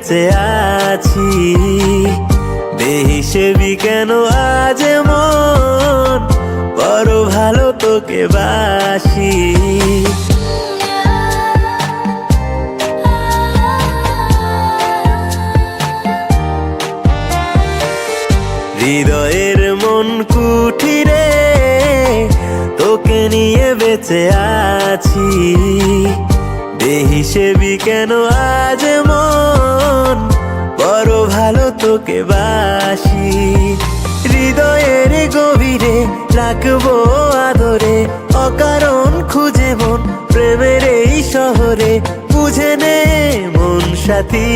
বেঁচে আছি, বেহিসেবি কেন আজ মন, বড় ভালো তোকে বাসি। হৃদয়ের মন কুঠিরে তোকে নিয়ে বেঁচে আছি, বেহিসেবি কেন আজ মন, বড় ভালো তোকে বাসি। হৃদয়ের গভীরে রাখবো আদরে, অকারণ খুঁজে মন প্রেমের এই শহরে, বুঝে নে মন সাথী।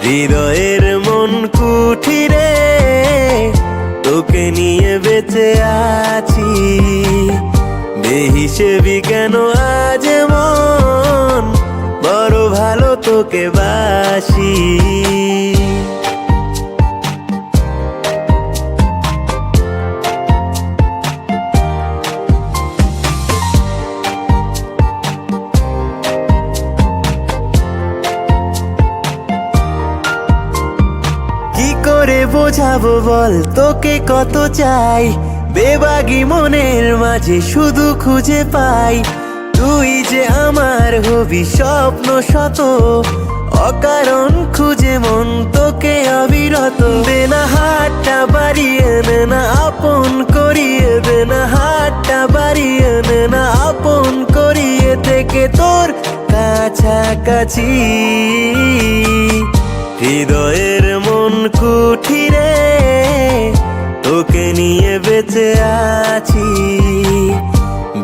হৃদয়ের মন কুঠিরে তোকে নিয়ে বেঁচে আছি, বেহিসেবি কেন আজ মন, বড় ভালো তোকে বাসি। কি করে বোঝাবো বল তোকে কত চাই, বেবাগি মনের মাঝে শুধু খুঁজে পাই, তুই যে আমার হবি স্বপ্ন শত, অকারণ খুঁজে মন তোকে অবিরত। দে না হাতটা বাড়িয়ে নে না আপন করিয়ে, দে না হাতটা বাড়িয়ে নে না আপন করিয়ে, থেকে তোর কাছাকাছি। হৃদয়ের মন কুঠিরে তোকে নিয়ে বেঁচে আছি,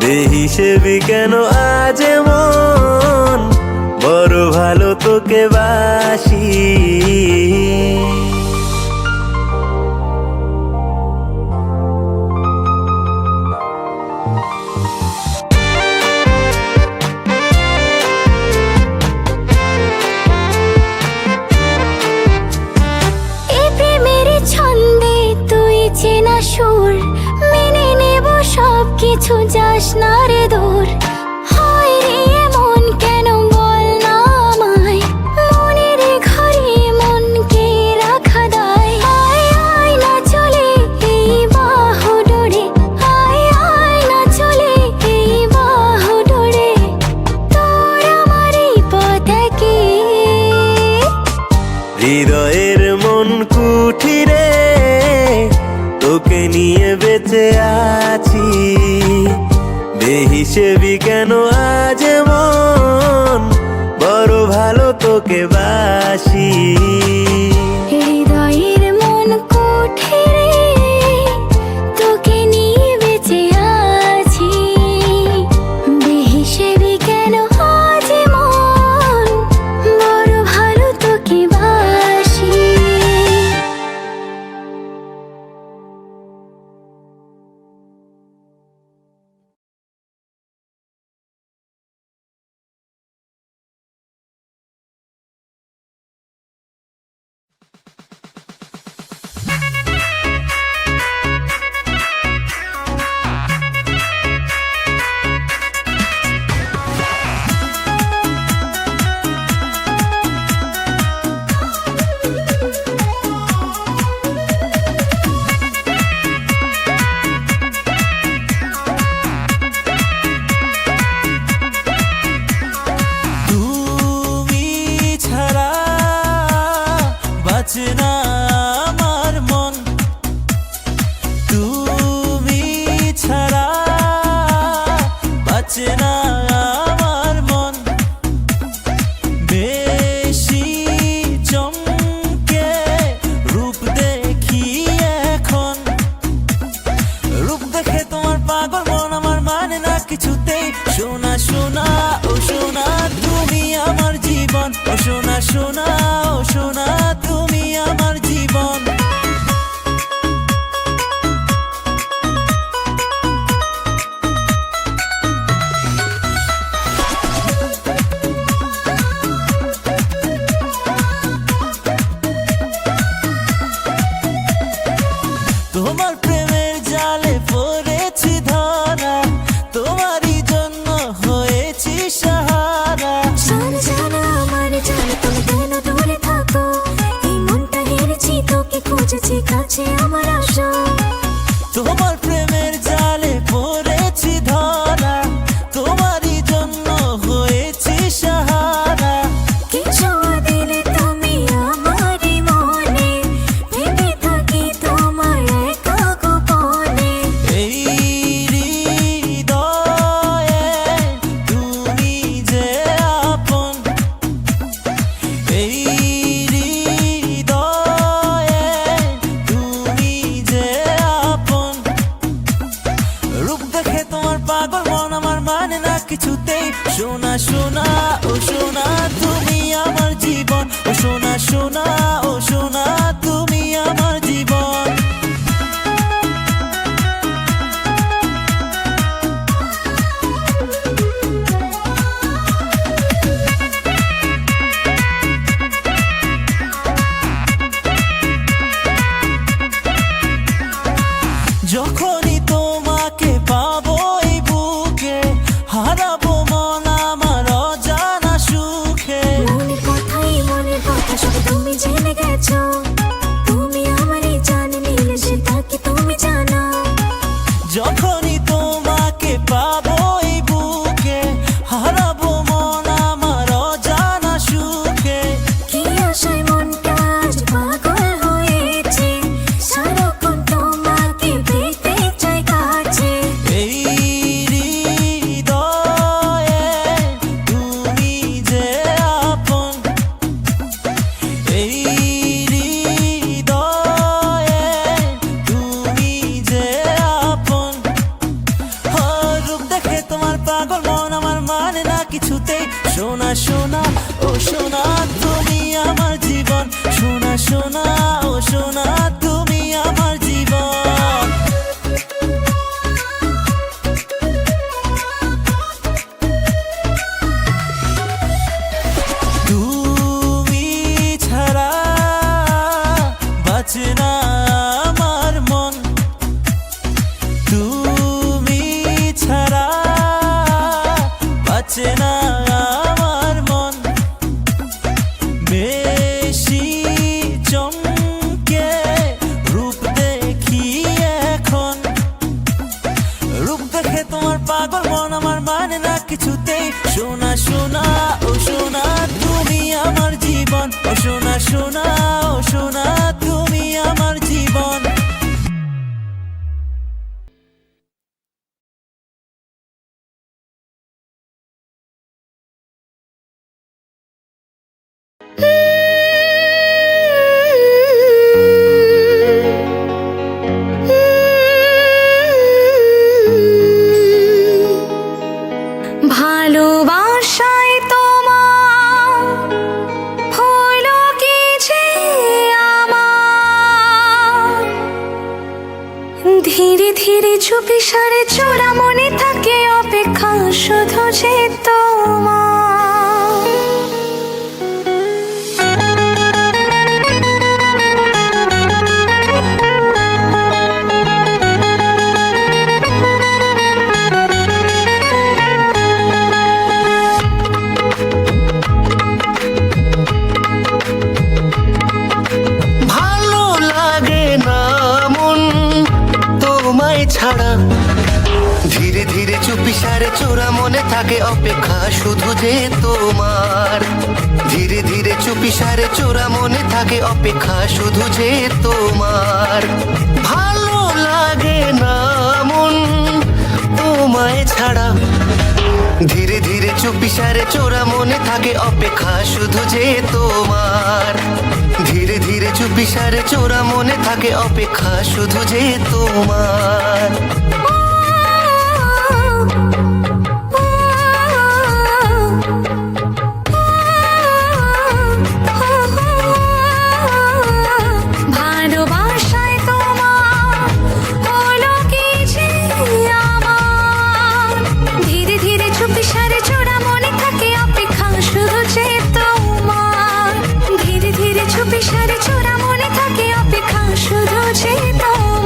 বেহিসেবি কেন আজ মন, বড় ভালো তোকে বাসি। সুর মেনে নেব সবকিছু, যাস না রে দূর। হয় রে মন কেন বল না আমায়, মনের ঘরে মনকে রাখা দায়। আয় আয় না চলে এই বাহু ডোরে, আয় আয় না চলে এই বাহু ডোরে, তোর আমার এই পথে। হৃদয়ের মন কুঠিরে তোকে নিয়ে বেঁচে আছি, বেহিসেবি কেন আজ মন, বড় ভালো তোকে বাসি। সোনা সোনা ও সোনা তুমি আমার জীবন, ও সোনা সোনা ও সোনা তুমি আমার জীবন। যখনই তোমাকে পাবো এই বুকে, হারাবো মন আমার অজানা সুখে। মনের কথাই মনের কথা সব তুমি জেনে গেছো, তুমি আমারই জান নিলে সেটা কি তুমি জানো। যখনই তোমাকে পাবো এই বুকে, হারাবো মন আমার অজানা সুখে। কি আশায় মনটা আজ পাগল হয়েছে, সারাক্ষণ তোমাকে পেতে চাই কাছে। এই হৃদয়ে তুমি যে আপন, এই হৃদয়ে তুমি যে আপন। রূপ দেখে তোমার পাগল মন আমার মানে না কিছুতেই। সোনা সোনা ও সোনা তুমি আমার জীবন, সোনা সোনা ও সোনা তুমি আমার জীবন। তুমি ছাড়া বাঁচে না আমার মন, তুমি ছাড়া বাঁচে না আমার মন। বেশি চমকে রূপ দেখি এখন, রূপ দেখে তোমার পাগল মন আমার মানে না কিছুতেই। সোনা সোনা ও সোনা তুমি আমার জীবন, ও সোনা সোনা ও সোনা তুমি আমার জীবন। ভালোবাসায় তোমার হলো কি যে আমার, ধীরে ধীরে চুপি সারে চোরা মনে থাকে অপেক্ষা শুধু যে তোমার। ভালো লাগে না মন তোমায় ছাড়া, ধীরে ধীরে চুপি সারে চোরা মনে থাকে অপেক্ষা শুধু যে তোমার। ধীরে ধীরে চুপি সারে চোরা মনে থাকে অপেক্ষা শুধু যে তোমার। ভালো লাগে না মন তোমায় ছাড়া, ধীরে ধীরে চুপি সারে চোরা মনে থাকে অপেক্ষা শুধু যে তোমার। ধীরে ধীরে চুপি সারে চোরা মনে থাকে অপেক্ষা শুধু যে তোমার। ভালোবাসায় তোমার হলো কি যে আমার, ধীরে ধীরে চুপি সারে চোরা মনে থাকে অপেক্ষা শুধু যে তোমার। ধীরে ধীরে চুপি সারে চোরা মনে থাকে অপেক্ষা শুধু যে তোমার।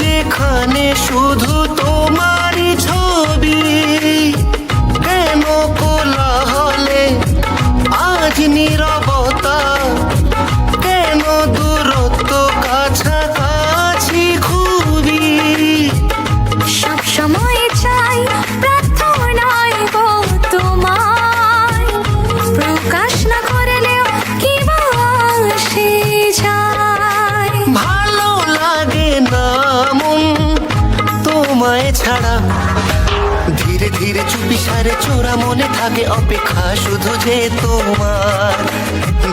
যেখানে শুধু তোমারই ছবি, কেন কোলাহলে আজ নীরবতা, কেন ছাড়া ধীরে ধীরে চুপি সারে চোরা মনে থাকে অপেক্ষা শুধু যে তোমার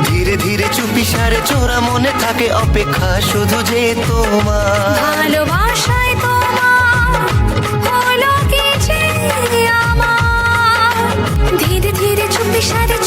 ধীরে ধীরে চুপি সারে চোরা মনে থাকে অপেক্ষা শুধু যে তোমার ভালোবাসায় তোমার হলো কি যে আমার ধীরে ধীরে চুপি সারে